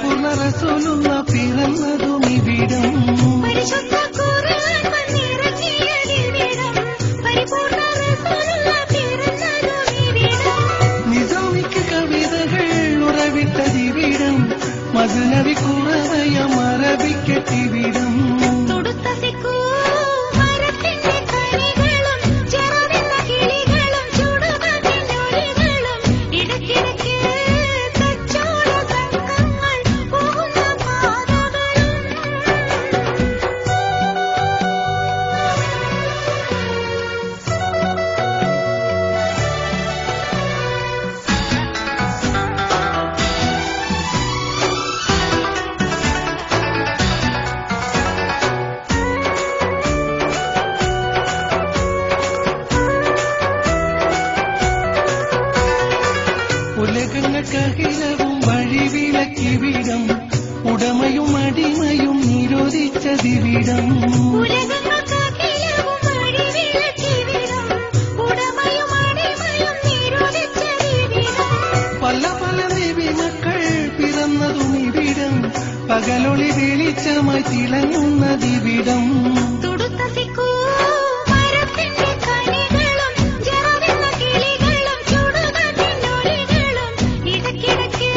പരിപൂർണ റസൂലുള്ള പിറന്നതും ഇവിടം പരിശുദ്ധ ഖുർആൻ വന്നിറങ്ങിയതിവിടം പരിപൂർണ റസൂലുള്ള പിറന്നതും ഇവിടം നിസാമിക്ക് കവിതകൾ ഉറവിട്ടതിവിടം മസ്നവി ഖുർആൻ അറബിക്കത്തിവിടം തുടുത്തസിക്കൂ മരത്തിന്റെ കനികളും ചെറുവിന്ന കിളികളും ചുടുകാറ്റിനൊലികളും ഇടയ്ക്കിടയ്ക്ക് കച്ചോട സംഘങ്ങൾ പോകുന്ന പാതകളും ഉലകങ്ങൾക്കഖിലവും വഴിവിളക്കിവിടം ഉടമയും അടിമയും നിരോധിച്ചതിവിടം ഉലകങ്ങൾക്കഖിലവും വഴിവിളക്കിവിടം ഉടമയും അടിമയും നിരോധിച്ചതിവിടം പല പല നബി മക്കൾ പിറന്നതും ഇവിടം പകലൊളി വെളിച്ചമായി തിളങ്ങുന്നതിവിടം തുടുത്തസിക്കൂ മരത്തിന്റെ കനികളും ചെറുവിന്ന കിളികളും ചുടുകാറ്റിനൊലികളും ഇടയ്ക്കിടയ്ക്ക്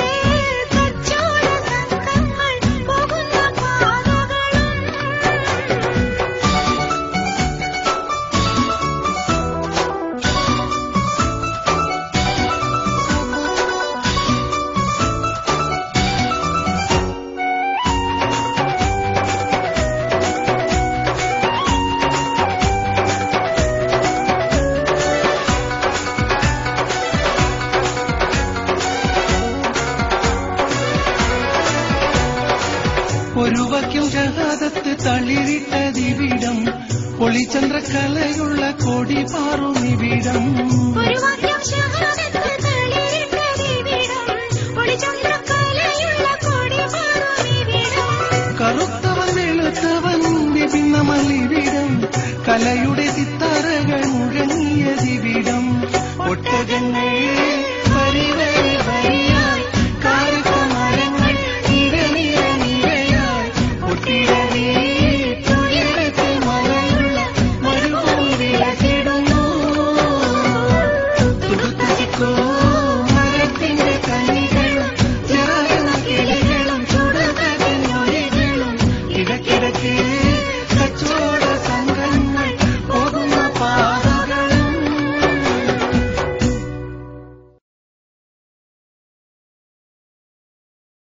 കച്ചോട സംഘങ്ങൾ പോകുന്ന പാതകളും ഒരു വാക്യം ഷഹാദത്ത് തളിരിട്ടതിവിടം ഒളിചന്ദ്രകലയുള്ള കൊടി പാറുമിവിടം ഒരു വാക്യം ഷഹാദത്ത്